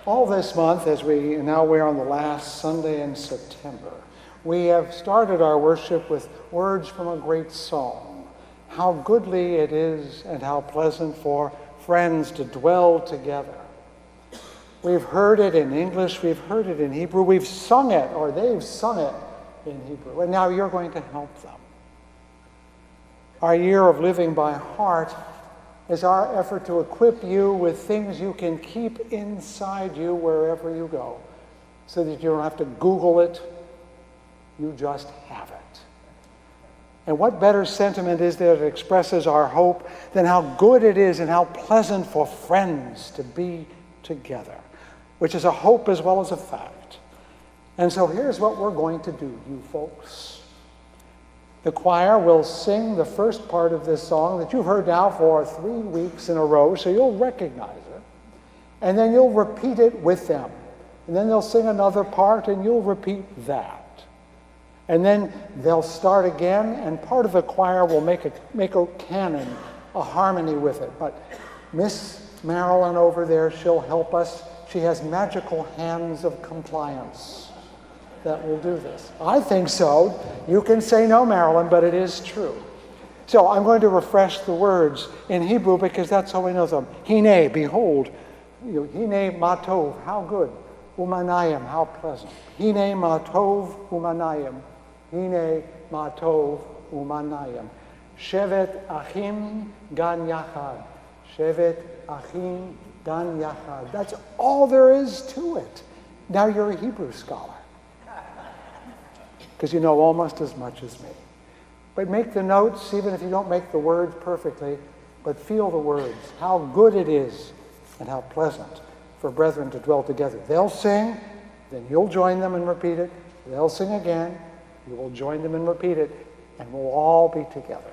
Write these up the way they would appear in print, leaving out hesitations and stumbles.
All this month, as we're on the last Sunday in September, we have started our worship with words from a great song. How goodly it is and how pleasant for friends to dwell together. We've heard it in English, we've heard it in Hebrew, we've sung it, or they've sung it in Hebrew, and now you're going to help them. Our year of living by heart is our effort to equip you with things you can keep inside you wherever you go, so that you don't have to Google it, you just have it. And what better sentiment is there that expresses our hope than how good it is and how pleasant for friends to be together, which is a hope as well as a fact. And so here's what we're going to do, you folks. The choir will sing the first part of this song that you've heard now for 3 weeks in a row, so you'll recognize it. And then you'll repeat it with them. And then they'll sing another part, and you'll repeat that. And then they'll start again, and part of the choir will make a canon, a harmony with it. But Miss Marilyn over there, she'll help us. She has magical hands of compliance that will do this. I think so. You can say no, Marilyn, but it is true. So I'm going to refresh the words in Hebrew because that's how we know them. Hine, behold. Hine matov, how good. Umanayim, how pleasant. Hine matov umanayim. Hine matov umanayim. Shevet achim gan yachad. Shevet achim gan yachad. That's all there is to it. Now you're a Hebrew scholar, because you know almost as much as me. But make the notes, even if you don't make the words perfectly, but feel the words, how good it is and how pleasant for brethren to dwell together. They'll sing, then you'll join them and repeat it. They'll sing again, you will join them and repeat it, and we'll all be together.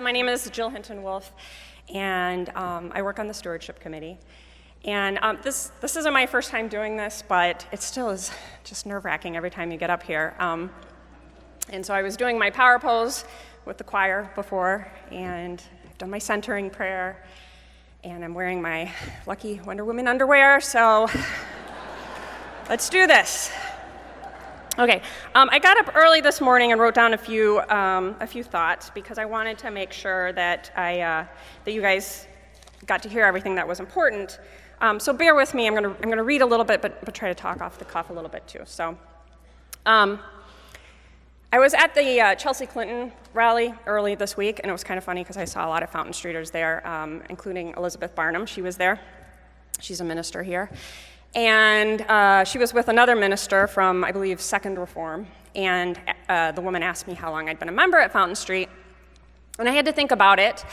My name is Jill Hinton Wolfe, and I work on the Stewardship Committee. And this isn't my first time doing this, but it still is just nerve-wracking every time you get up here. And so I was doing my power pose with the choir before, and I've done my centering prayer, and I'm wearing my lucky Wonder Woman underwear, so let's do this. Okay, I got up early this morning and wrote down a few thoughts because I wanted to make sure that that you guys got to hear everything that was important. So bear with me. I'm gonna read a little bit, but try to talk off the cuff a little bit too. So, I was at the Chelsea Clinton rally early this week, and it was kind of funny because I saw a lot of Fountain Streeters there, including Elizabeth Barnum. She was there. She's a minister here. And she was with another minister from, I believe, Second Reform, and the woman asked me how long I'd been a member at Fountain Street, and I had to think about it,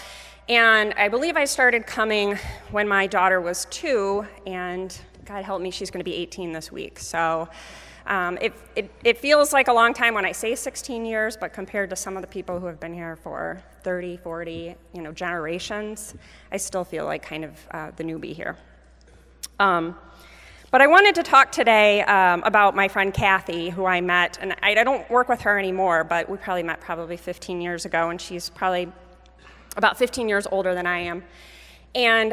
and I believe I started coming when my daughter was 2, and God help me, she's going to be 18 this week, so it feels like a long time when I say 16 years, but compared to some of the people who have been here for 30, 40, generations, I still feel like kind of the newbie here. But I wanted to talk today about my friend Kathy, who I met, and I don't work with her anymore, but we probably met 15 years ago, and she's probably about 15 years older than I am. And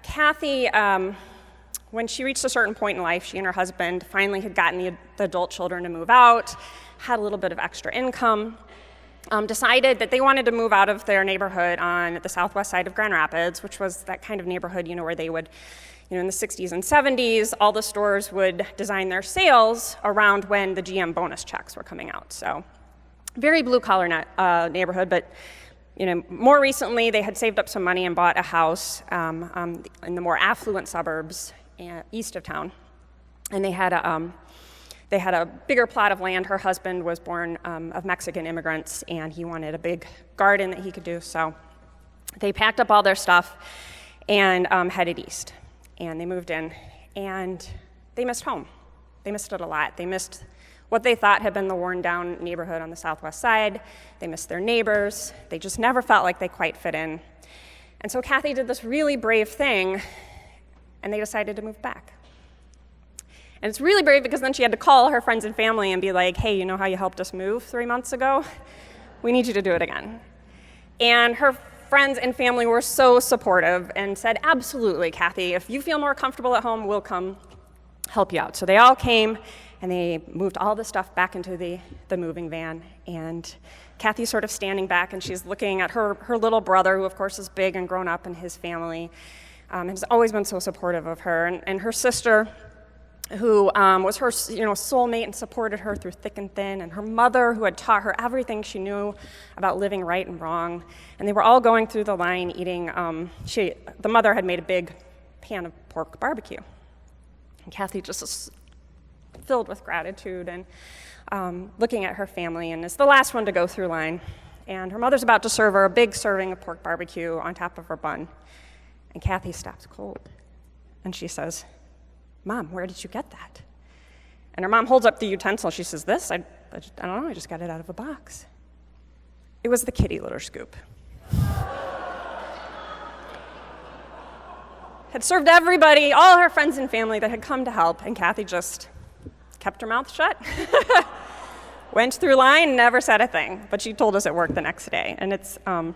Kathy, when she reached a certain point in life, she and her husband finally had gotten the adult children to move out, had a little bit of extra income, decided that they wanted to move out of their neighborhood on the southwest side of Grand Rapids, which was that kind of neighborhood, where they would, in the 60s and 70s, all the stores would design their sales around when the GM bonus checks were coming out. So very blue-collar neighborhood, but more recently, they had saved up some money and bought a house in the more affluent suburbs east of town, and they had a bigger plot of land. Her husband was born of Mexican immigrants, and he wanted a big garden that he could do. So they packed up all their stuff and headed east, and they moved in, and they missed home. They missed it a lot. They missed what they thought had been the worn-down neighborhood on the southwest side. They missed their neighbors. They just never felt like they quite fit in. And so Kathy did this really brave thing, and they decided to move back. And it's really brave because then she had to call her friends and family and be like, hey, you know how you helped us move 3 months ago? We need you to do it again. And her friends and family were so supportive and said, absolutely, Kathy, if you feel more comfortable at home, we'll come help you out. So they all came, and they moved all the stuff back into the moving van. And Kathy's sort of standing back, and she's looking at her little brother, who of course is big and grown up in his family, and has always been so supportive of her. And her sister, who was her soulmate and supported her through thick and thin, and her mother, who had taught her everything she knew about living right and wrong. And they were all going through the line eating. The mother had made a big pan of pork barbecue. And Kathy just was filled with gratitude and looking at her family, and is the last one to go through line. And her mother's about to serve her a big serving of pork barbecue on top of her bun. And Kathy stops cold, and she says, Mom, where did you get that? And her mom holds up the utensil. She says, this? I don't know, I just got it out of a box. It was the kitty litter scoop. Had served everybody, all her friends and family that had come to help, and Kathy just kept her mouth shut, went through line, never said a thing, but she told us at work the next day. And it's one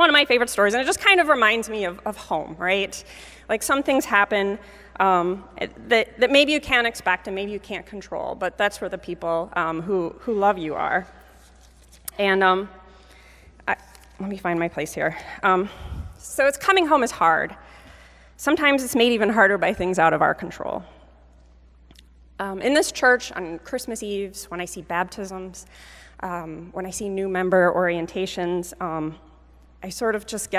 of my favorite stories, and it just kind of reminds me of home, right? Like, some things happen that maybe you can't expect and maybe you can't control, but that's where the people who love you are. And let me find my place here. So it's coming home is hard. Sometimes it's made even harder by things out of our control. In this church, on Christmas Eves, when I see baptisms, when I see new member orientations, I sort of just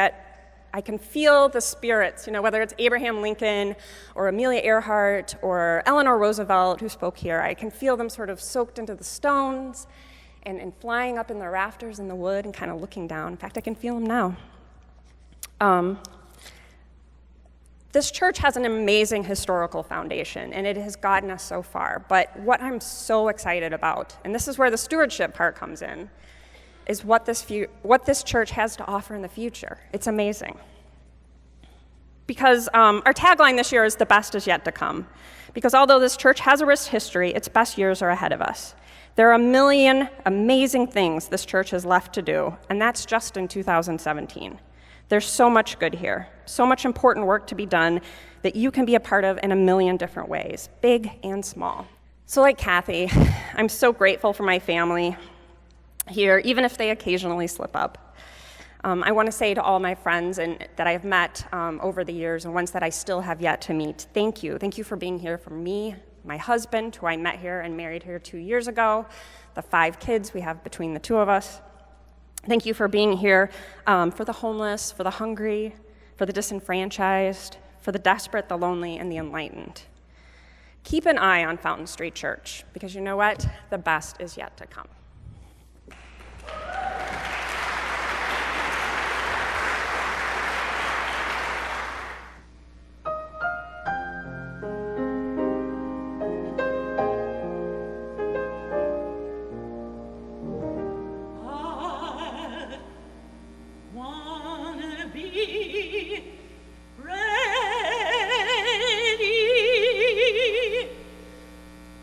I can feel the spirits, whether it's Abraham Lincoln or Amelia Earhart or Eleanor Roosevelt, who spoke here. I can feel them sort of soaked into the stones and flying up in the rafters in the wood and kind of looking down. In fact, I can feel them now. This church has an amazing historical foundation, and it has gotten us so far. But what I'm so excited about, and this is where the stewardship part comes in, is what this church has to offer in the future. It's amazing. Because our tagline this year is "The best is yet to come." Because although this church has a rich history, its best years are ahead of us. There are a million amazing things this church has left to do, and that's just in 2017. There's so much good here, so much important work to be done that you can be a part of in a million different ways, big and small. So like Kathy, I'm so grateful for my family here, even if they occasionally slip up. I want to say to all my friends that I have met over the years and ones that I still have yet to meet, thank you. Thank you for being here for me, my husband, who I met here and married here 2 years ago, the 5 kids we have between the two of us. Thank you for being here for the homeless, for the hungry, for the disenfranchised, for the desperate, the lonely, and the enlightened. Keep an eye on Fountain Street Church, because you know what? The best is yet to come.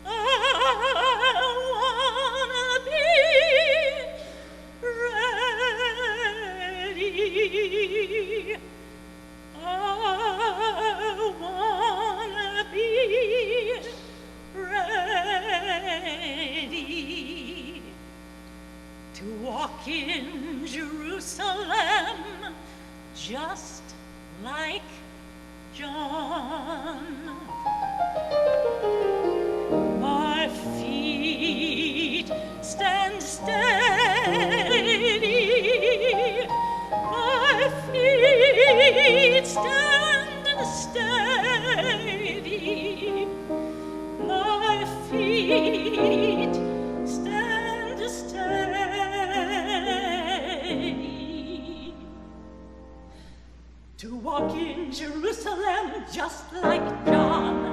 I wanna be walk in Jerusalem just like John. My feet stand steady. My feet stand steady. My feet stand steady. To walk in Jerusalem just like John.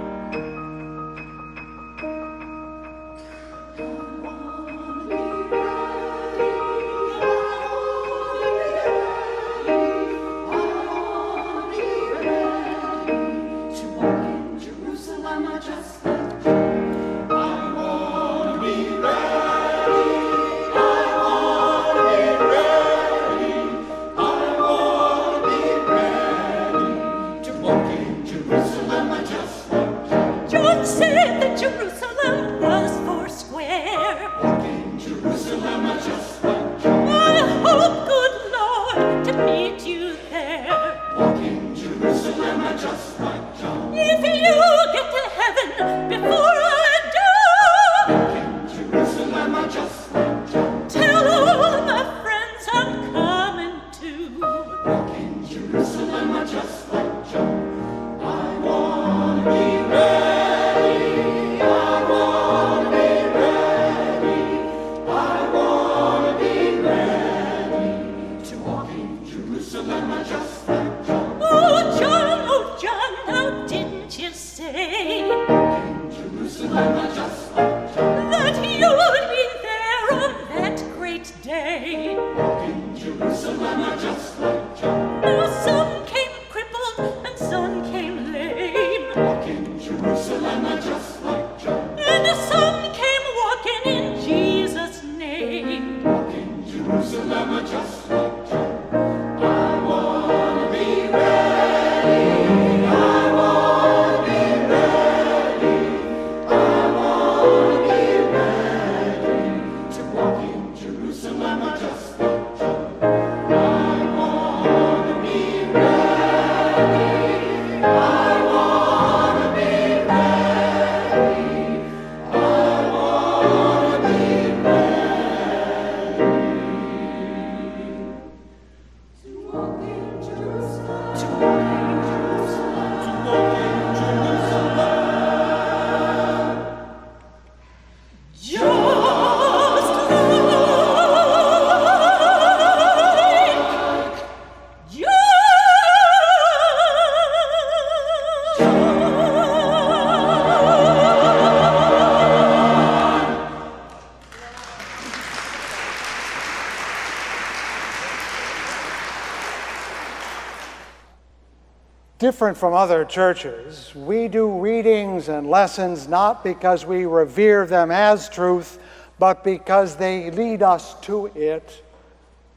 Different from other churches, we do readings and lessons not because we revere them as truth, but because they lead us to it.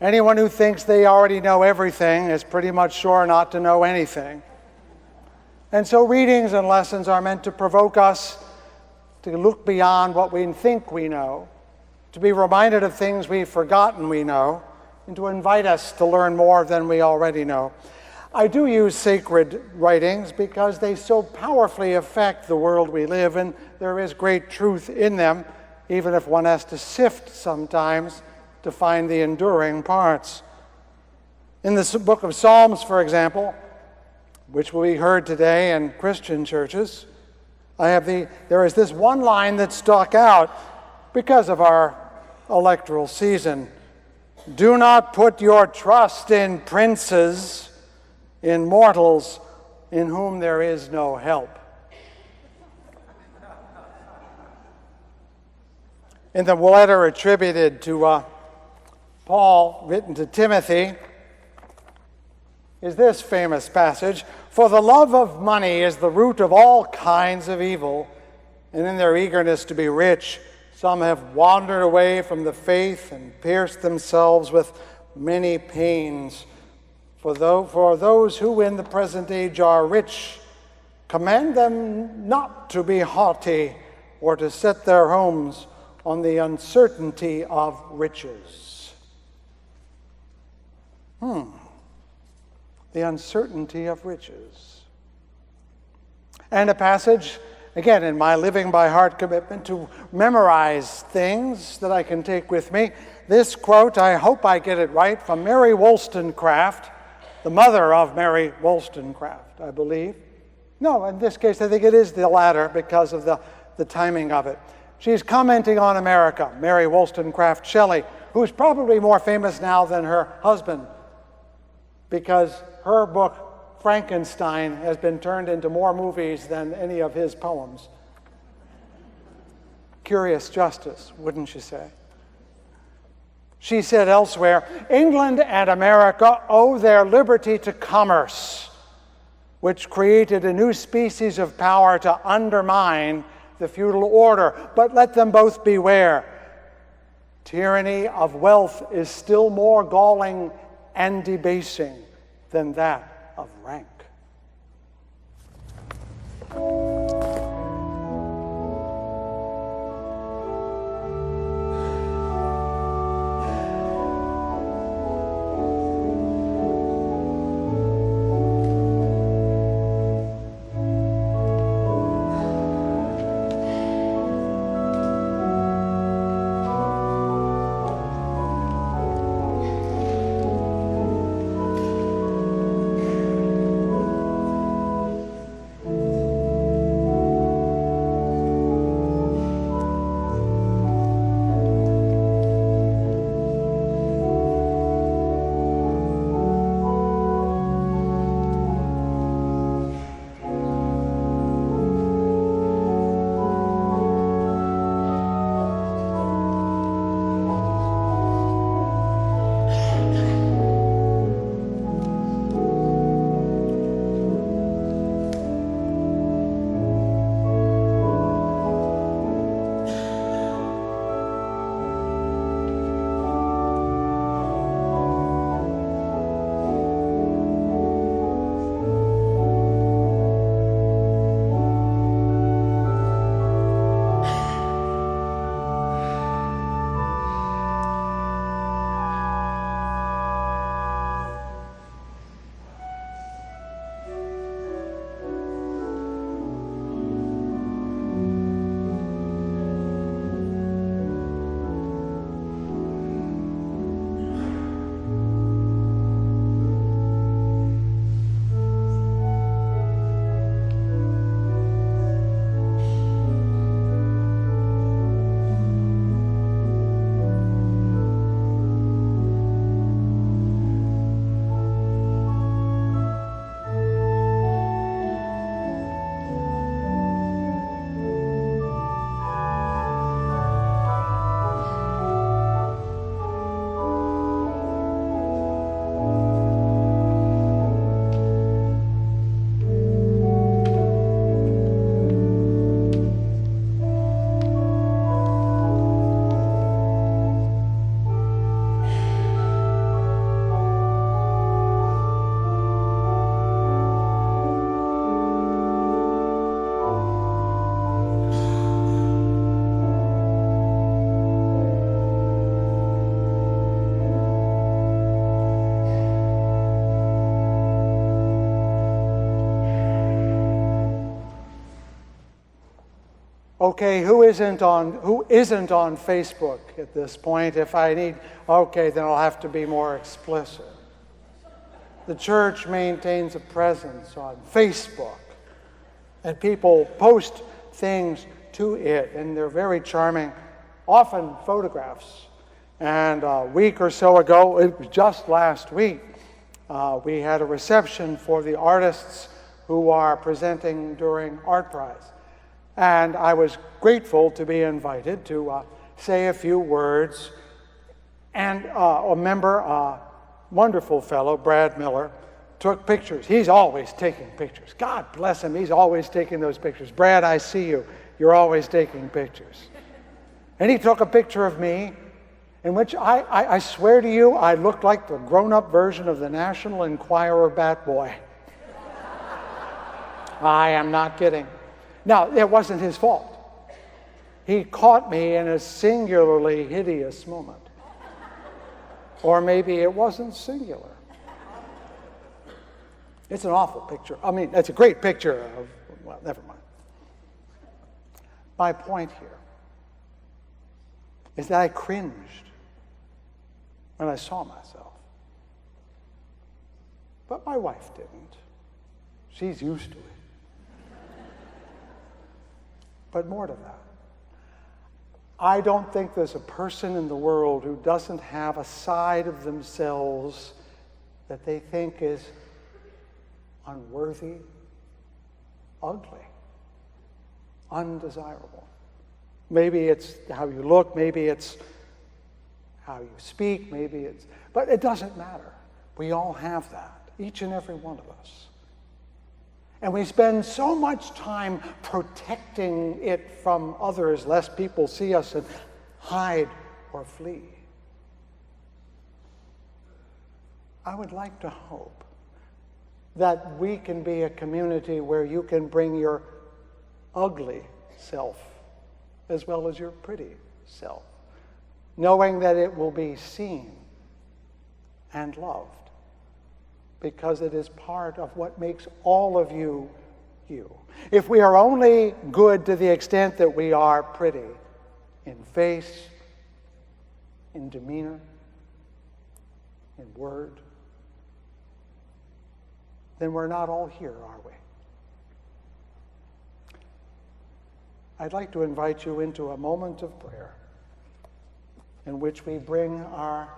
Anyone who thinks they already know everything is pretty much sure not to know anything. And so readings and lessons are meant to provoke us to look beyond what we think we know, to be reminded of things we've forgotten we know, and to invite us to learn more than we already know. I do use sacred writings because they so powerfully affect the world we live in. There is great truth in them, even if one has to sift sometimes to find the enduring parts. In the book of Psalms, for example, which will be heard today in Christian churches, there is this one line that stuck out because of our electoral season. Do not put your trust in princes, in mortals in whom there is no help. In the letter attributed to Paul, written to Timothy, is this famous passage: "For the love of money is the root of all kinds of evil, and in their eagerness to be rich, some have wandered away from the faith and pierced themselves with many pains. For those who in the present age are rich, command them not to be haughty or to set their homes on the uncertainty of riches." The uncertainty of riches. And a passage, again, in my living by heart commitment to memorize things that I can take with me. This quote, I hope I get it right, from Mary Wollstonecraft, the mother of Mary Wollstonecraft, I believe. No, in this case, I think it is the latter because of the timing of it. She's commenting on America, Mary Wollstonecraft Shelley, who's probably more famous now than her husband because her book, Frankenstein, has been turned into more movies than any of his poems. Curious justice, wouldn't you say? She said elsewhere, England and America owe their liberty to commerce, which created a new species of power to undermine the feudal order. But let them both beware. Tyranny of wealth is still more galling and debasing than that of rank. Okay, who isn't on Facebook at this point? If I need, okay, then I'll have to be more explicit. The church maintains a presence on Facebook, and people post things to it, and they're very charming, often photographs. And a week or so ago, it was just last week, we had a reception for the artists who are presenting during Art Prize. And I was grateful to be invited to say a few words. And a member, a wonderful fellow, Brad Miller, took pictures. He's always taking pictures. God bless him, he's always taking those pictures. Brad, I see you. You're always taking pictures. And he took a picture of me in which I swear to you, I looked like the grown-up version of the National Enquirer Bat Boy. I am not kidding. Now, it wasn't his fault. He caught me in a singularly hideous moment. Or maybe it wasn't singular. It's an awful picture. I mean, it's a great picture of, well, never mind. My point here is that I cringed when I saw myself. But my wife didn't. She's used to it. But more to that, I don't think there's a person in the world who doesn't have a side of themselves that they think is unworthy, ugly, undesirable. Maybe it's how you look, maybe it's how you speak, but it doesn't matter. We all have that, each and every one of us. And we spend so much time protecting it from others, lest people see us and hide or flee. I would like to hope that we can be a community where you can bring your ugly self as well as your pretty self, knowing that it will be seen and loved, because it is part of what makes all of you, you. If we are only good to the extent that we are pretty in face, in demeanor, in word, then we're not all here, are we? I'd like to invite you into a moment of prayer in which we bring our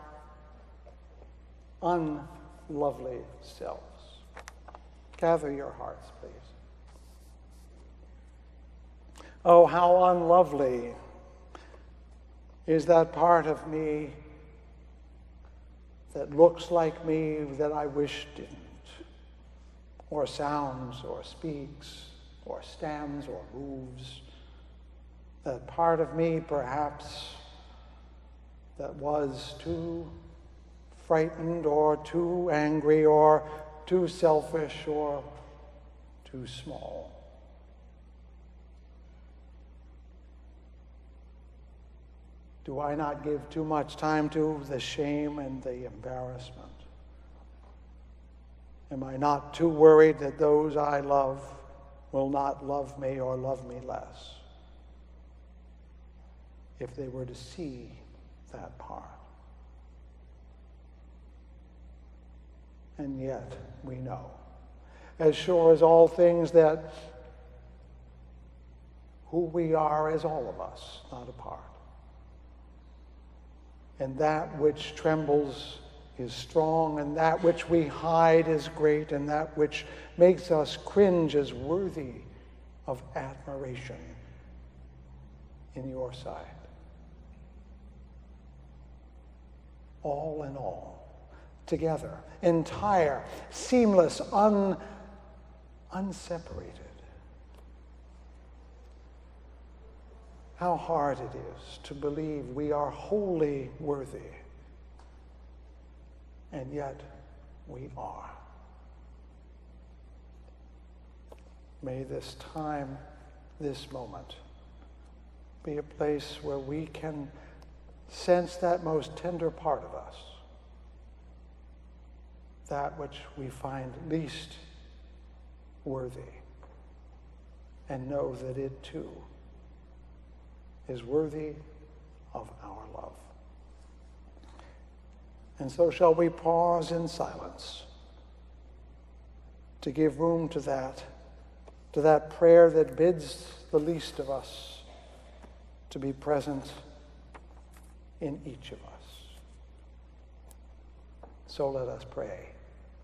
unlovely selves. Gather your hearts, please. Oh, how unlovely is that part of me that looks like me that I wish didn't, or sounds, or speaks, or stands, or moves. That part of me, perhaps, that was too frightened, or too angry, or too selfish, or too small. Do I not give too much time to the shame and the embarrassment? Am I not too worried that those I love will not love me or love me less if they were to see that part? And yet, we know, as sure as all things, that who we are is all of us, not a part. And that which trembles is strong, and that which we hide is great, and that which makes us cringe is worthy of admiration in your sight. All in all, together, entire, seamless, unseparated. How hard it is to believe we are wholly worthy, and yet we are. May this time, this moment, be a place where we can sense that most tender part of us, that which we find least worthy, and know that it too is worthy of our love. And so shall we pause in silence to give room to that prayer that bids the least of us to be present in each of us. So let us pray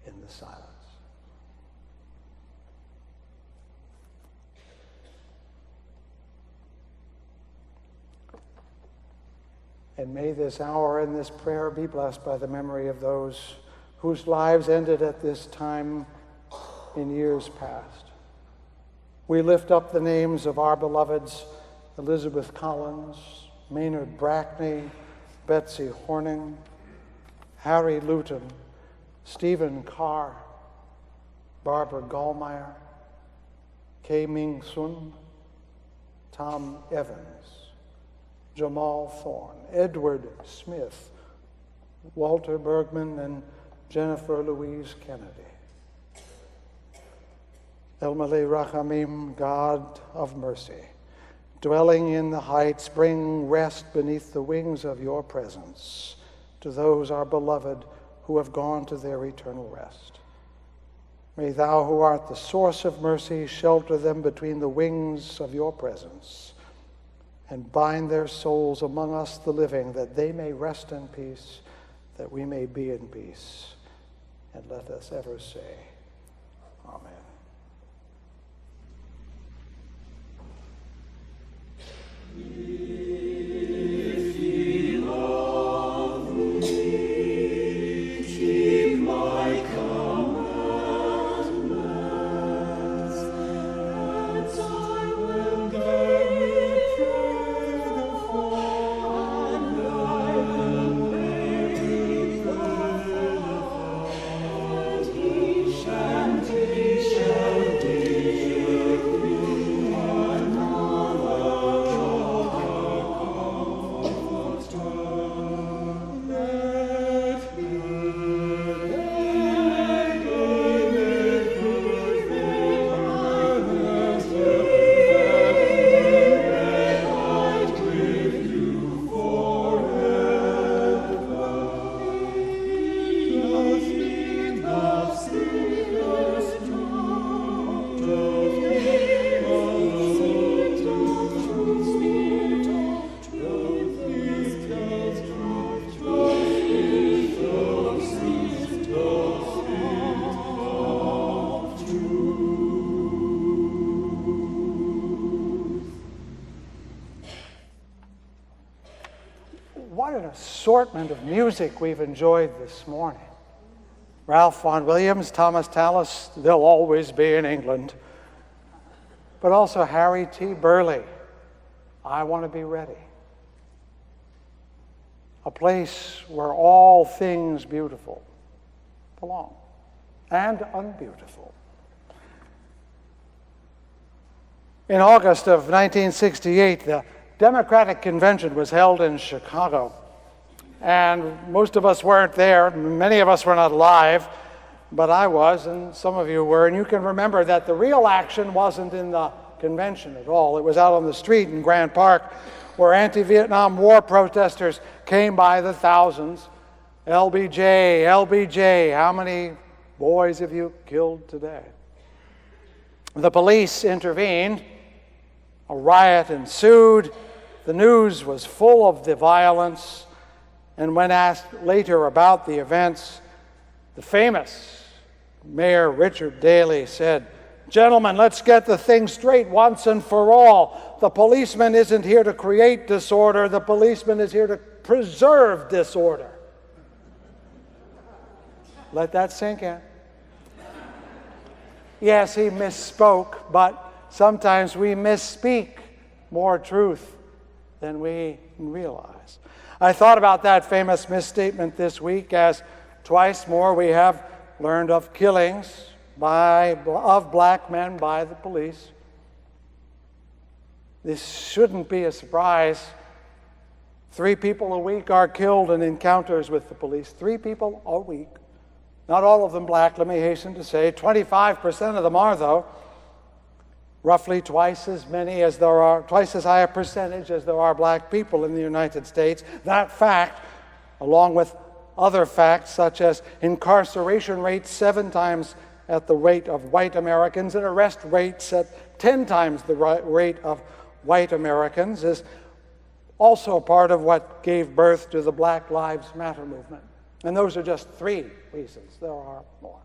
in the silence. And may this hour and this prayer be blessed by the memory of those whose lives ended at this time in years past. We lift up the names of our beloveds, Elizabeth Collins, Maynard Brackney, Betsy Horning, Harry Luton, Stephen Carr, Barbara Gallmeyer, Kay Ming Sun, Tom Evans, Jamal Thorne, Edward Smith, Walter Bergman, and Jennifer Louise Kennedy. El Malay Rachamim, God of mercy, dwelling in the heights, bring rest beneath the wings of your presence to those, our beloved, who have gone to their eternal rest. May thou, who art the source of mercy, shelter them between the wings of your presence and bind their souls among us, the living, that they may rest in peace, that we may be in peace. And let us ever say, Amen. If ye love me, keep my commandments, and I will give you and I will make the and he shall give you another. What an assortment of music we've enjoyed this morning. Ralph Vaughan Williams, Thomas Tallis, They'll Always Be in England. But also Harry T. Burley, I Want to Be Ready. A place where all things beautiful belong, and unbeautiful. In August of 1968, the Democratic Convention was held in Chicago, and most of us weren't there. Many of us were not alive, but I was, and some of you were, and you can remember that the real action wasn't in the convention at all. It was out on the street in Grant Park, where anti-Vietnam War protesters came by the thousands. LBJ, LBJ, how many boys have you killed today? The police intervened. A riot ensued. The news was full of the violence, and when asked later about the events, the famous Mayor Richard Daley said, "Gentlemen, let's get the thing straight once and for all. The policeman isn't here to create disorder. The policeman is here to preserve disorder." Let that sink in. Yes, he misspoke, but sometimes we misspeak more truth than we realize. I thought about that famous misstatement this week, as twice more we have learned of killings of black men by the police. This shouldn't be a surprise. 3 people a week are killed in encounters with the police. 3 people a week. Not all of them black, let me hasten to say. 25% of them are, though. Roughly twice as high a percentage as there are black people in the United States. That fact, along with other facts such as incarceration rates 7 times at the rate of white Americans and arrest rates at 10 times the rate of white Americans, is also part of what gave birth to the Black Lives Matter movement. And those are just 3 reasons. There are more.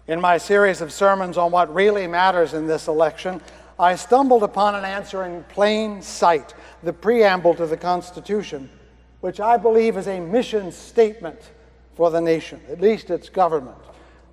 In my series of sermons on what really matters in this election, I stumbled upon an answer in plain sight, the preamble to the Constitution, which I believe is a mission statement for the nation, at least its government.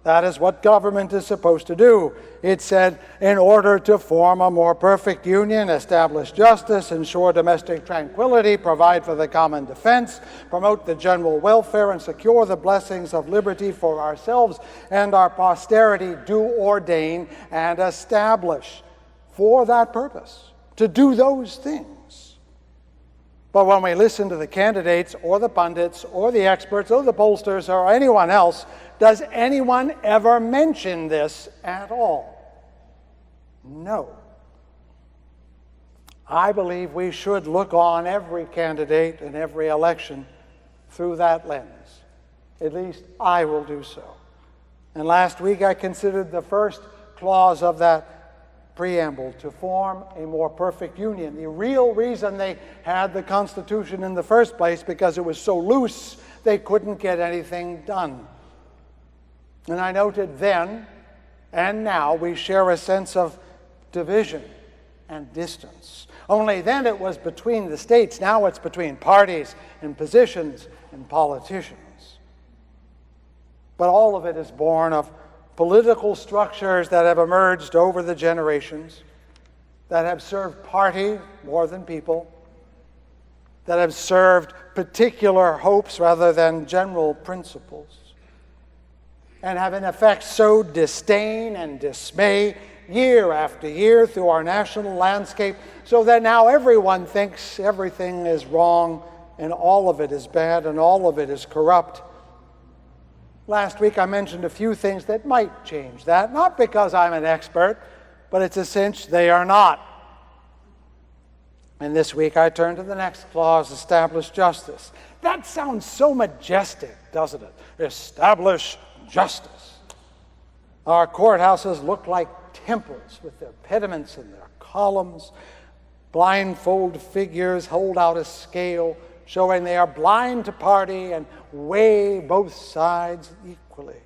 That is what government is supposed to do. It said, in order to form a more perfect union, establish justice, ensure domestic tranquility, provide for the common defense, promote the general welfare, and secure the blessings of liberty for ourselves and our posterity, do ordain and establish. For that purpose, to do those things, But when we listen to the candidates or the pundits or the experts or the pollsters or anyone else, does anyone ever mention this at all? No. I believe we should look on every candidate and every election through that lens. At least I will do so. And last week I considered the first clause of that preamble, to form a more perfect union. The real reason they had the Constitution in the first place, because it was so loose they couldn't get anything done. And I noted then and now we share a sense of division and distance. Only then it was between the states. Now it's between parties and positions and politicians. But all of it is born of political structures that have emerged over the generations, that have served party more than people, that have served particular hopes rather than general principles, and have in effect sowed disdain and dismay year after year through our national landscape, so that now everyone thinks everything is wrong and all of it is bad and all of it is corrupt. Last week I mentioned a few things that might change that, not because I'm an expert, but it's a cinch they are not. And this week I turn to the next clause, establish justice. That sounds so majestic, doesn't it? Establish justice. Our courthouses look like temples with their pediments and their columns. Blindfold figures hold out a scale, showing they are blind to party and weigh both sides equally.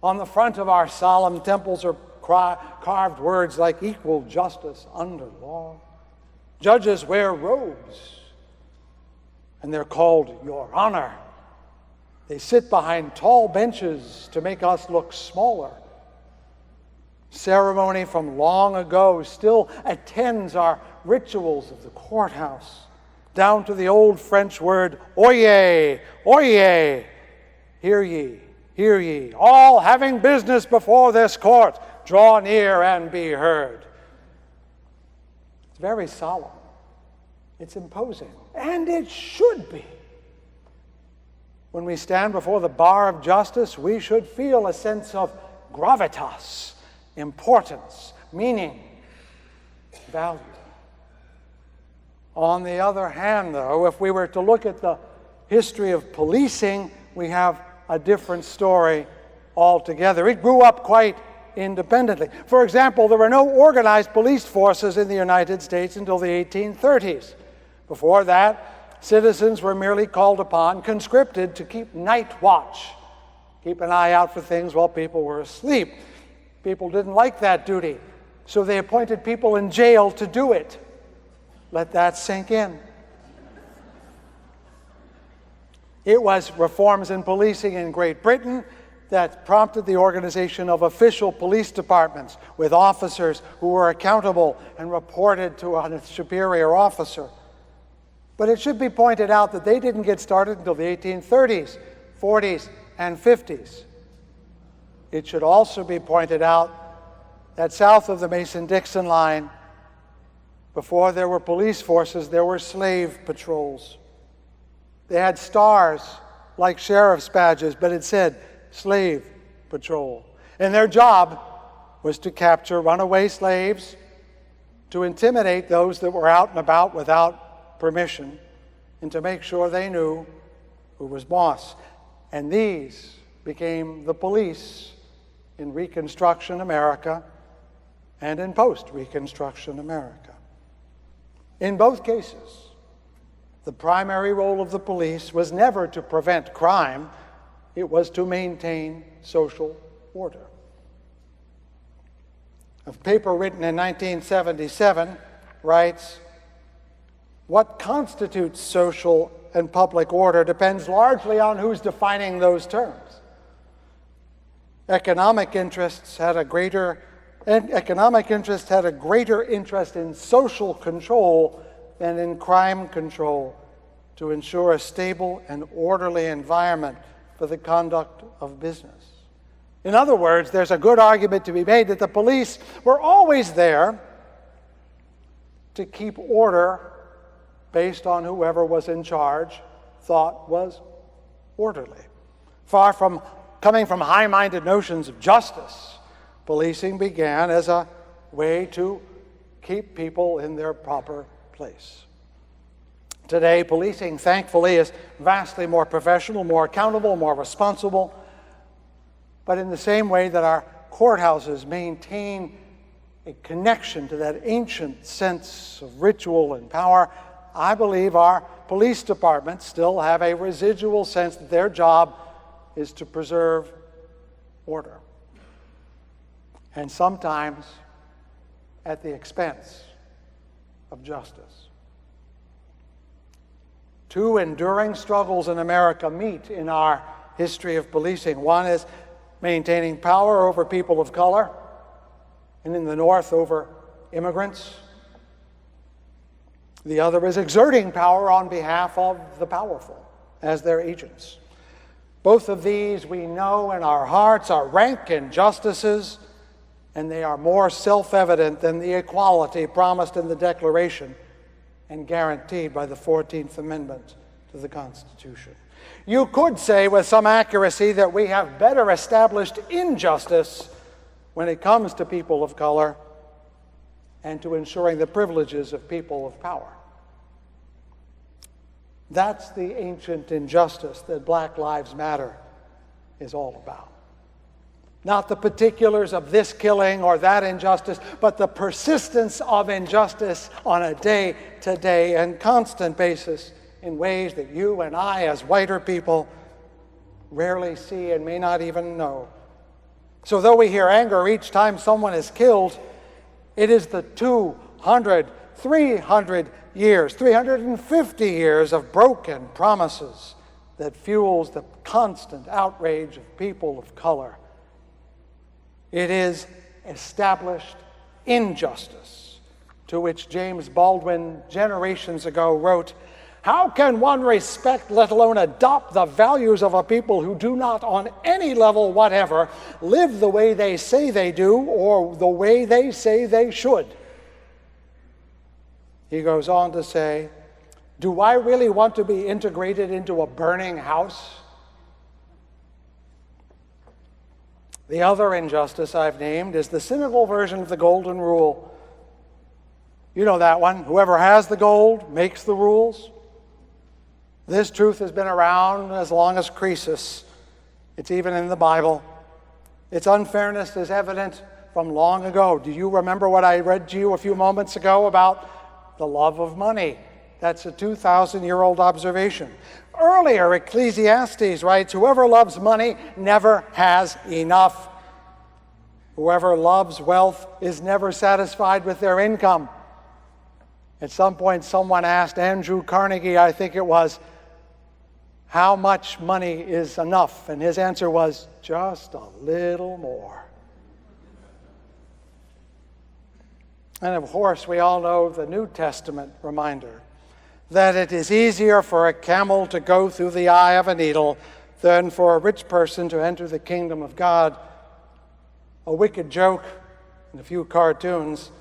On the front of our solemn temples are carved words like equal justice under law. Judges wear robes, and they're called Your Honor. They sit behind tall benches to make us look smaller. Ceremony from long ago still attends our rituals of the courthouse, down to the old French word, oyez, oyez, hear ye, all having business before this court, draw near and be heard. It's very solemn. It's imposing, and it should be. When we stand before the bar of justice, we should feel a sense of gravitas, importance, meaning, value. On the other hand, though, if we were to look at the history of policing, we have a different story altogether. It grew up quite independently. For example, there were no organized police forces in the United States until the 1830s. Before that, citizens were merely called upon, conscripted to keep night watch, keep an eye out for things while people were asleep. People didn't like that duty, so they appointed people in jail to do it. Let that sink in. It was reforms in policing in Great Britain that prompted the organization of official police departments with officers who were accountable and reported to a superior officer. But it should be pointed out that they didn't get started until the 1830s, 40s, and 50s. It should also be pointed out that south of the Mason-Dixon line, before there were police forces, there were slave patrols. They had stars like sheriff's badges, but it said slave patrol. And their job was to capture runaway slaves, to intimidate those that were out and about without permission, and to make sure they knew who was boss. And these became the police in Reconstruction America and in post-Reconstruction America. In both cases, the primary role of the police was never to prevent crime, it was to maintain social order. A paper written in 1977 writes, "What constitutes social and public order depends largely on who's defining those terms. Economic interests had a greater interest in social control than in crime control to ensure a stable and orderly environment for the conduct of business." In other words, there's a good argument to be made that the police were always there to keep order based on whoever was in charge thought was orderly. Far from coming from high-minded notions of justice, policing began as a way to keep people in their proper place. Today, policing, thankfully, is vastly more professional, more accountable, more responsible. But in the same way that our courthouses maintain a connection to that ancient sense of ritual and power, I believe our police departments still have a residual sense that their job is to preserve order. And sometimes at the expense of justice. Two enduring struggles in America meet in our history of policing. One is maintaining power over people of color, and in the North over immigrants. The other is exerting power on behalf of the powerful as their agents. Both of these we know in our hearts are rank injustices, and they are more self-evident than the equality promised in the Declaration and guaranteed by the 14th Amendment to the Constitution. You could say with some accuracy that we have better established injustice when it comes to people of color and to ensuring the privileges of people of power. That's the ancient injustice that Black Lives Matter is all about. Not the particulars of this killing or that injustice, but the persistence of injustice on a day-to-day and constant basis in ways that you and I, as whiter people, rarely see and may not even know. So though we hear anger each time someone is killed, it is the 200, 300 years, 350 years of broken promises that fuels the constant outrage of people of color. It is established injustice to which James Baldwin generations ago wrote, "How can one respect, let alone adopt the values of a people who do not on any level whatever live the way they say they do or the way they say they should?" He goes on to say, "Do I really want to be integrated into a burning house?" The other injustice I've named is the cynical version of the golden rule. You know that one. Whoever has the gold makes the rules. This truth has been around as long as Croesus. It's even in the Bible. Its unfairness is evident from long ago. Do you remember what I read to you a few moments ago about the love of money? That's a 2,000-year-old observation. Earlier, Ecclesiastes writes, "Whoever loves money never has enough. Whoever loves wealth is never satisfied with their income." At some point, someone asked Andrew Carnegie, I think it was, how much money is enough? And his answer was, just a little more. And of course, we all know the New Testament reminder that it is easier for a camel to go through the eye of a needle than for a rich person to enter the kingdom of God. A wicked joke and a few cartoons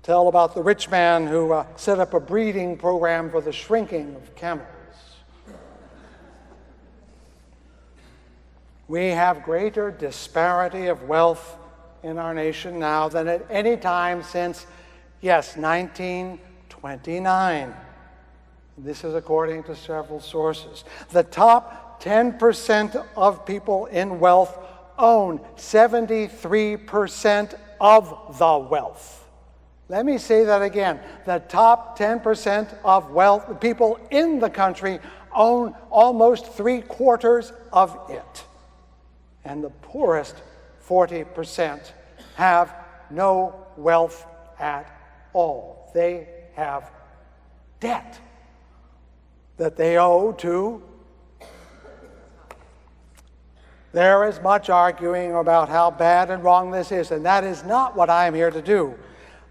tell about the rich man who set up a breeding program for the shrinking of camels. We have greater disparity of wealth in our nation now than at any time since, 1929. This is according to several sources. The top 10% of people in wealth own 73% of the wealth. Let me say that again. The top 10% of wealth, people in the country own almost 3/4 of it. And the poorest 40% have no wealth at all. They have debt that they owe to. There is much arguing about how bad and wrong this is, and that is not what I am here to do.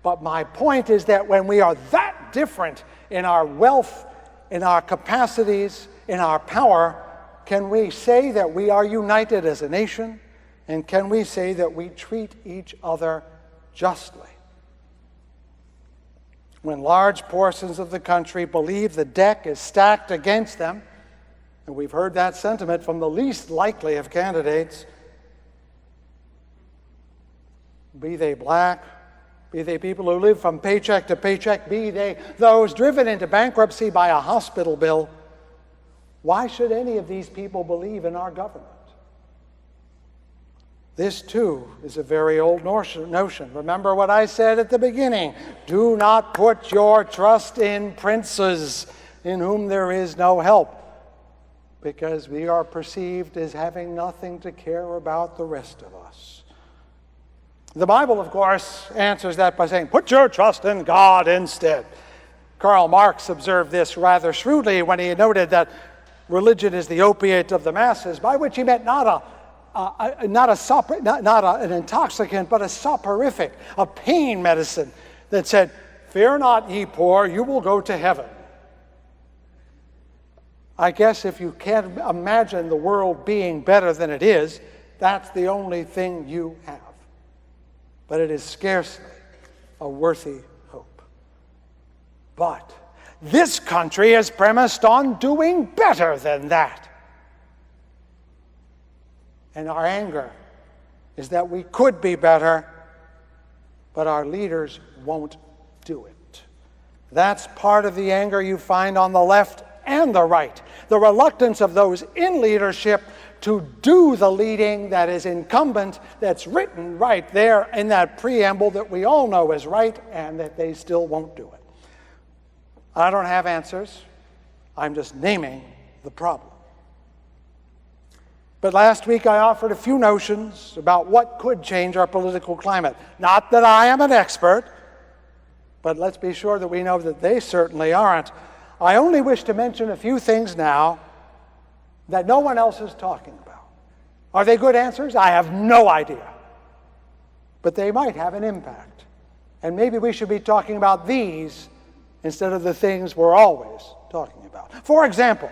But my point is that when we are that different in our wealth, in our capacities, in our power, can we say that we are united as a nation? And can we say that we treat each other justly? when large portions of the country believe the deck is stacked against them, and we've heard that sentiment from the least likely of candidates, be they black, be they people who live from paycheck to paycheck, be they those driven into bankruptcy by a hospital bill, why should any of these people believe in our government? This, too, is a very old notion. Remember what I said at the beginning. Do not put your trust in princes in whom there is no help, because we are perceived as having nothing to care about the rest of us. The Bible, of course, answers that by saying, put your trust in God instead. Karl Marx observed this rather shrewdly when he noted that religion is the opiate of the masses, by which he meant not an intoxicant, but a soporific, a pain medicine that said, fear not, ye poor, you will go to heaven. I guess if you can't imagine the world being better than it is, that's the only thing you have. But it is scarcely a worthy hope. But this country is premised on doing better than that. And our anger is that we could be better, but our leaders won't do it. That's part of the anger you find on the left and the right. The reluctance of those in leadership to do the leading that is incumbent, that's written right there in that preamble that we all know is right, and that they still won't do it. I don't have answers. I'm just naming the problem. But last week I offered a few notions about what could change our political climate. Not that I am an expert, but let's be sure that we know that they certainly aren't. I only wish to mention a few things now that no one else is talking about. Are they good answers? I have no idea. But they might have an impact. And maybe we should be talking about these instead of the things we're always talking about. For example,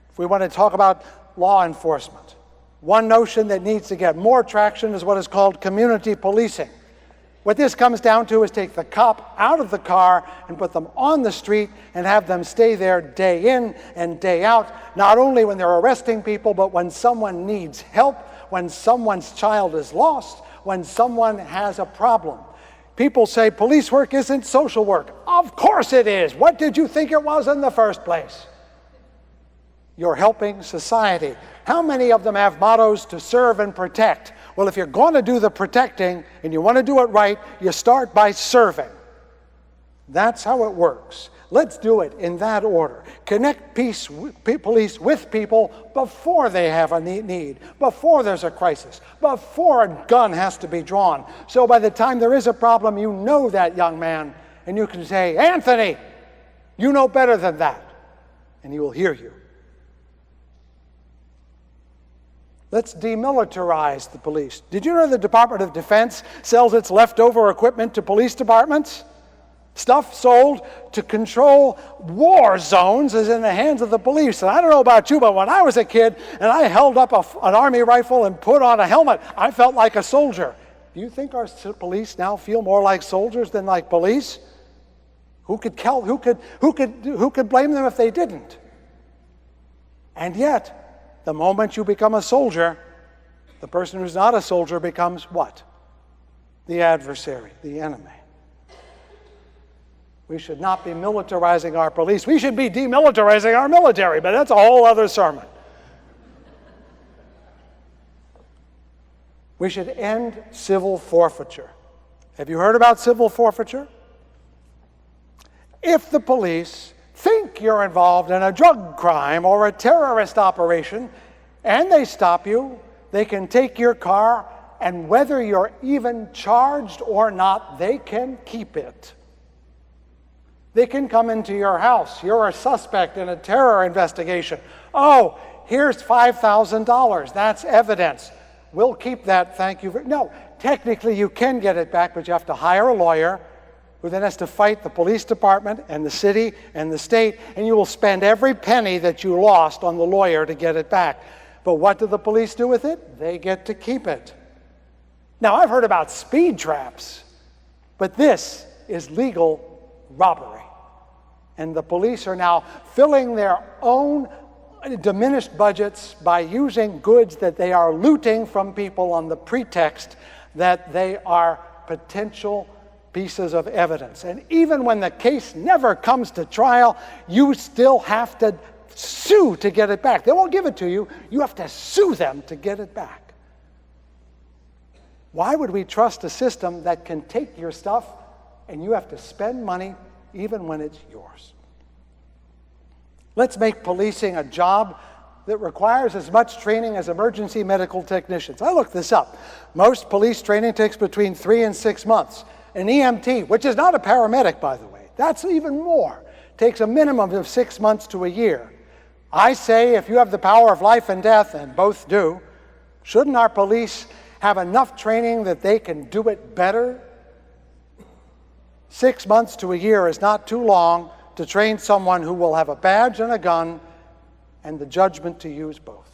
if we want to talk about law enforcement, one notion that needs to get more traction is what is called community policing. What this comes down to is take the cop out of the car and put them on the street and have them stay there day in and day out, not only when they're arresting people, but when someone needs help, when someone's child is lost, when someone has a problem. People say police work isn't social work. Of course it is. What did you think it was in the first place? You're helping society. How many of them have mottos to serve and protect? Well, if you're going to do the protecting and you want to do it right, you start by serving. That's how it works. Let's do it in that order. Connect police with people before they have a need, before there's a crisis, before a gun has to be drawn. So by the time there is a problem, you know that young man, and you can say, Anthony, you know better than that, and he will hear you. Let's demilitarize the police. Did you know the Department of Defense sells its leftover equipment to police departments? Stuff sold to control war zones is in the hands of the police. And I don't know about you, but when I was a kid and I held up an army rifle and put on a helmet, I felt like a soldier. Do you think our police now feel more like soldiers than like police? Who could blame them if they didn't? And yet, the moment you become a soldier, the person who's not a soldier becomes what? The adversary, the enemy. We should not be militarizing our police. We should be demilitarizing our military, but that's a whole other sermon. We should end civil forfeiture. Have you heard about civil forfeiture? If the police think you're involved in a drug crime or a terrorist operation, and they stop you, they can take your car, and whether you're even charged or not, they can keep it. They can come into your house. You're a suspect in a terror investigation. Oh, here's $5,000. That's evidence. We'll keep that, thank you. No, technically you can get it back, but you have to hire a lawyer who then has to fight the police department and the city and the state, and you will spend every penny that you lost on the lawyer to get it back. But what do the police do with it? They get to keep it. Now, I've heard about speed traps, but this is legal robbery. And the police are now filling their own diminished budgets by using goods that they are looting from people on the pretext that they are potential pieces of evidence. And even when the case never comes to trial, you still have to sue to get it back. They won't give it to you. You have to sue them to get it back. Why would we trust a system that can take your stuff and you have to spend money even when it's yours? Let's make policing a job that requires as much training as emergency medical technicians. I looked this up. Most police training takes between 3 and 6 months. An EMT, which is not a paramedic, by the way, that's even more, takes a minimum of 6 months to a year. I say if you have the power of life and death, and both do, shouldn't our police have enough training that they can do it better? 6 months to a year is not too long to train someone who will have a badge and a gun and the judgment to use both.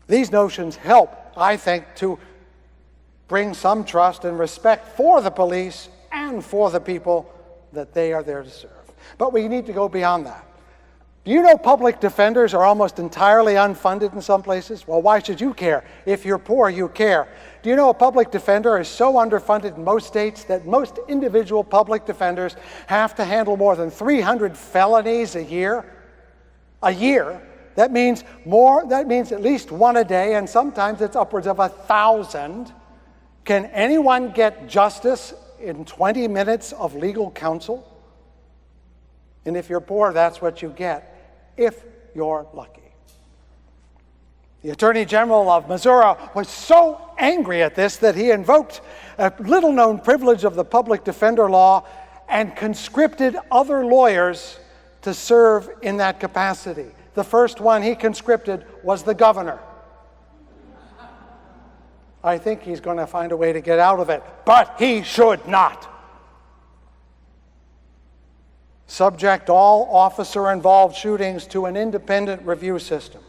These notions help, I think, to bring some trust and respect for the police and for the people that they are there to serve. But we need to go beyond that. Do you know public defenders are almost entirely unfunded in some places? Well, why should you care? If you're poor, you care. Do you know a public defender is so underfunded in most states that most individual public defenders have to handle more than 300 felonies a year? A year. That means at least one a day, and sometimes it's upwards of 1,000. Can anyone get justice in 20 minutes of legal counsel? And if you're poor, that's what you get, if you're lucky. The Attorney General of Missouri was so angry at this that he invoked a little-known privilege of the public defender law and conscripted other lawyers to serve in that capacity. The first one he conscripted was the governor. I think he's going to find a way to get out of it, but he should not. Subject all officer-involved shootings to an independent review system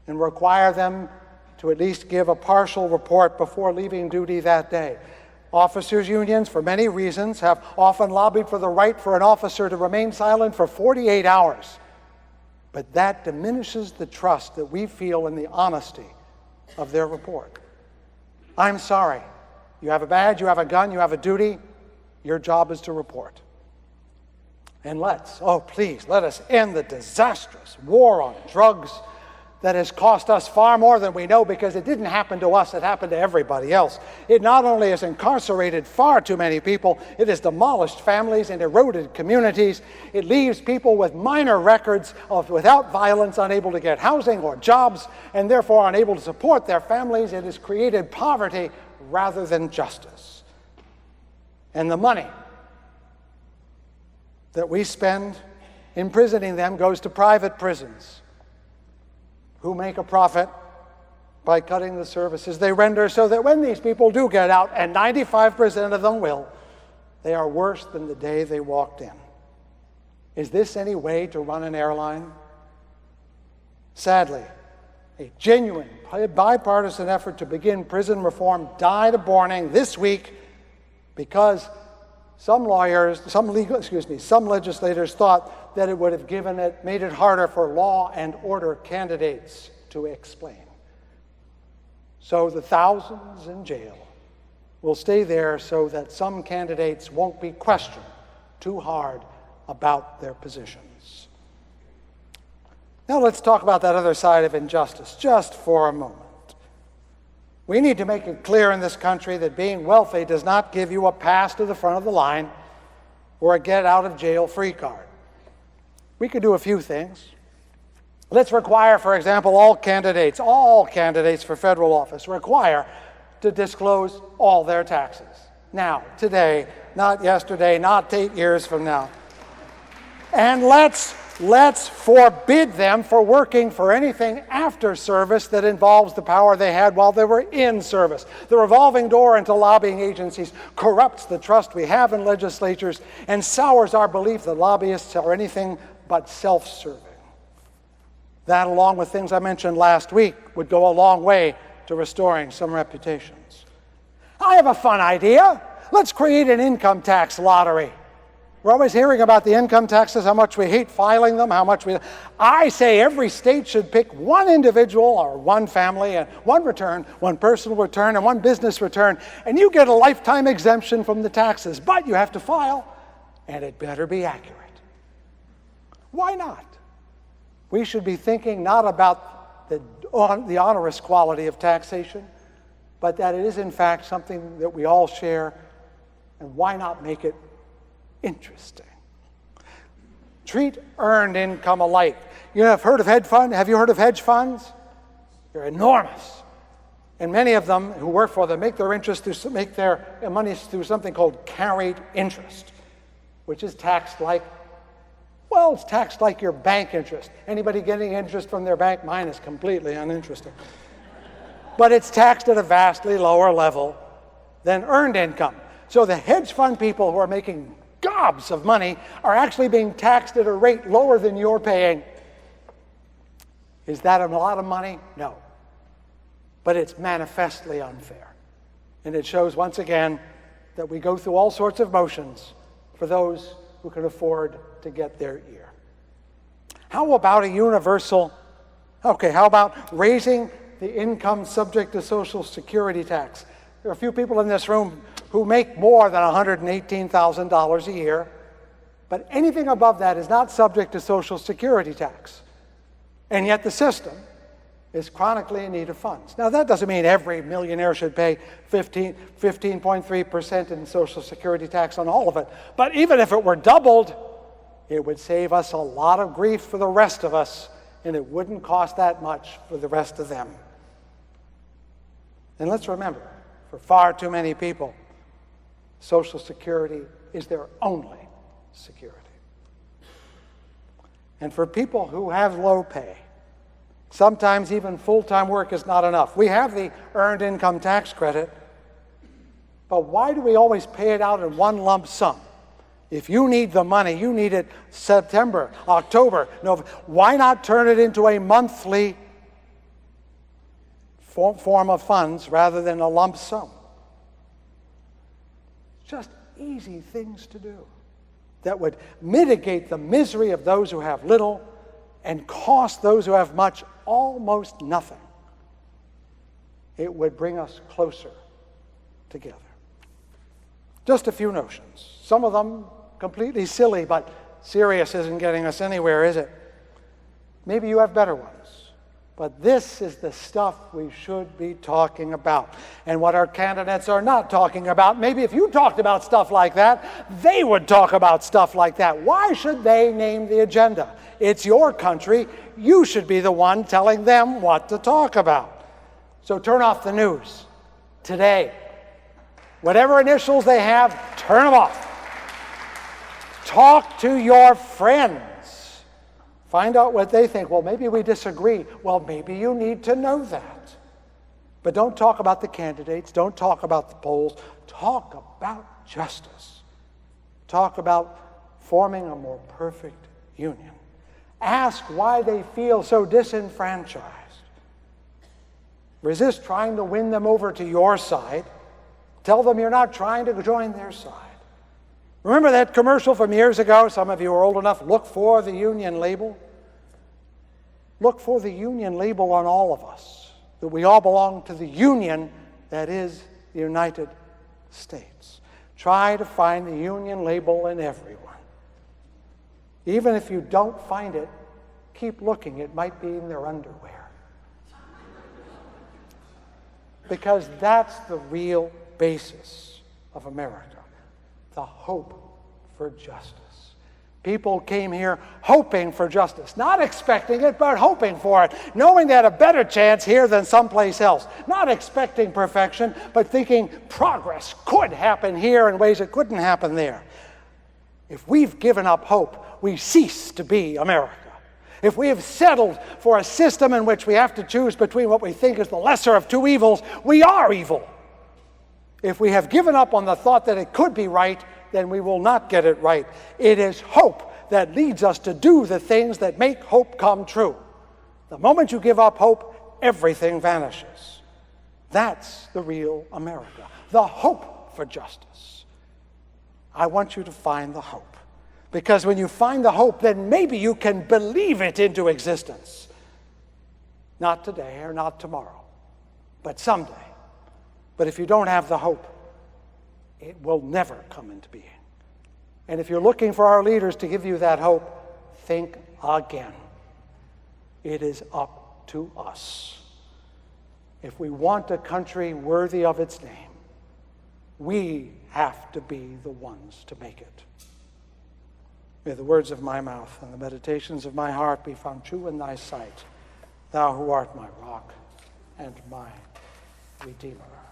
and require them to at least give a partial report before leaving duty that day. Officers' unions, for many reasons, have often lobbied for the right for an officer to remain silent for 48 hours. But that diminishes the trust that we feel in the honesty of their report. I'm sorry. You have a badge, you have a gun, you have a duty. Your job is to report. And please, let us end the disastrous war on drugs that has cost us far more than we know, because it didn't happen to us, it happened to everybody else. It not only has incarcerated far too many people, it has demolished families and eroded communities. It leaves people with minor records without violence, unable to get housing or jobs, and therefore unable to support their families. It has created poverty rather than justice. And the money that we spend imprisoning them goes to private prisons, who make a profit by cutting the services they render, so that when these people do get out, and 95% of them will, they are worse than the day they walked in. Is this any way to run an airline? Sadly, a genuine bipartisan effort to begin prison reform died a burning this week because some legislators thought that it would have made it harder for law and order candidates to explain. So the thousands in jail will stay there so that some candidates won't be questioned too hard about their positions. Now let's talk about that other side of injustice just for a moment. We need to make it clear in this country that being wealthy does not give you a pass to the front of the line or a get-out-of-jail-free card. We could do a few things. Let's require, for example, all candidates for federal office require to disclose all their taxes. Now, today, not yesterday, not 8 years from now. And let's forbid them for working for anything after service that involves the power they had while they were in service. The revolving door into lobbying agencies corrupts the trust we have in legislatures and sours our belief that lobbyists are anything but self-serving. That, along with things I mentioned last week, would go a long way to restoring some reputations. I have a fun idea. Let's create an income tax lottery. We're always hearing about the income taxes, how much we hate filing them, I say every state should pick one individual or one family and one return, one personal return and one business return, and you get a lifetime exemption from the taxes. But you have to file, and it better be accurate. Why not? We should be thinking not about the onerous quality of taxation, but that it is in fact something that we all share, and why not make it interesting? Treat earned income alike. You have heard of hedge funds? Have you heard of hedge funds? They're enormous. And many of them who work for them make their money through something called carried interest, which is taxed like, well, it's taxed like your bank interest. Anybody getting interest from their bank? Mine is completely uninteresting. But it's taxed at a vastly lower level than earned income. So the hedge fund people who are making gobs of money are actually being taxed at a rate lower than you're paying. Is that a lot of money? No. But it's manifestly unfair. And it shows once again that we go through all sorts of motions for those who can afford to get their ear. How about how about raising the income subject to Social Security tax? There are a few people in this room who make more than $118,000 a year, but anything above that is not subject to Social Security tax. And yet the system is chronically in need of funds. Now, that doesn't mean every millionaire should pay 15.3% in Social Security tax on all of it, but even if it were doubled, it would save us a lot of grief for the rest of us, and it wouldn't cost that much for the rest of them. And let's remember, for far too many people, Social Security is their only security. And for people who have low pay, sometimes even full-time work is not enough. We have the Earned Income Tax Credit, but why do we always pay it out in one lump sum? If you need the money, you need it September, October, November. Why not turn it into a monthly form of funds rather than a lump sum? Just easy things to do that would mitigate the misery of those who have little and cost those who have much almost nothing. It would bring us closer together. Just a few notions. Some of them completely silly, but serious isn't getting us anywhere, is it? Maybe you have better ones. But this is the stuff we should be talking about. And what our candidates are not talking about, maybe if you talked about stuff like that, they would talk about stuff like that. Why should they name the agenda? It's your country. You should be the one telling them what to talk about. So turn off the news today. Whatever initials they have, turn them off. Talk to your friends. Find out what they think. Well, maybe we disagree. Well, maybe you need to know that. But don't talk about the candidates. Don't talk about the polls. Talk about justice. Talk about forming a more perfect union. Ask why they feel so disenfranchised. Resist trying to win them over to your side. Tell them you're not trying to join their side. Remember that commercial from years ago? Some of you are old enough. Look for the union label. Look for the union label on all of us, that we all belong to the union that is the United States. Try to find the union label in everyone. Even if you don't find it, keep looking. It might be in their underwear. Because that's the real basis of America, the hope for justice. People came here hoping for justice, not expecting it, but hoping for it, knowing they had a better chance here than someplace else, not expecting perfection, but thinking progress could happen here in ways it couldn't happen there. If we've given up hope, we cease to be America. If we have settled for a system in which we have to choose between what we think is the lesser of two evils, we are evil. If we have given up on the thought that it could be right, then we will not get it right. It is hope that leads us to do the things that make hope come true. The moment you give up hope, everything vanishes. That's the real America. The hope for justice. I want you to find the hope. Because when you find the hope, then maybe you can believe it into existence. Not today or not tomorrow, but someday. But if you don't have the hope, it will never come into being. And if you're looking for our leaders to give you that hope, think again. It is up to us. If we want a country worthy of its name, we have to be the ones to make it. May the words of my mouth and the meditations of my heart be found true in thy sight, thou who art my rock and my Redeemer.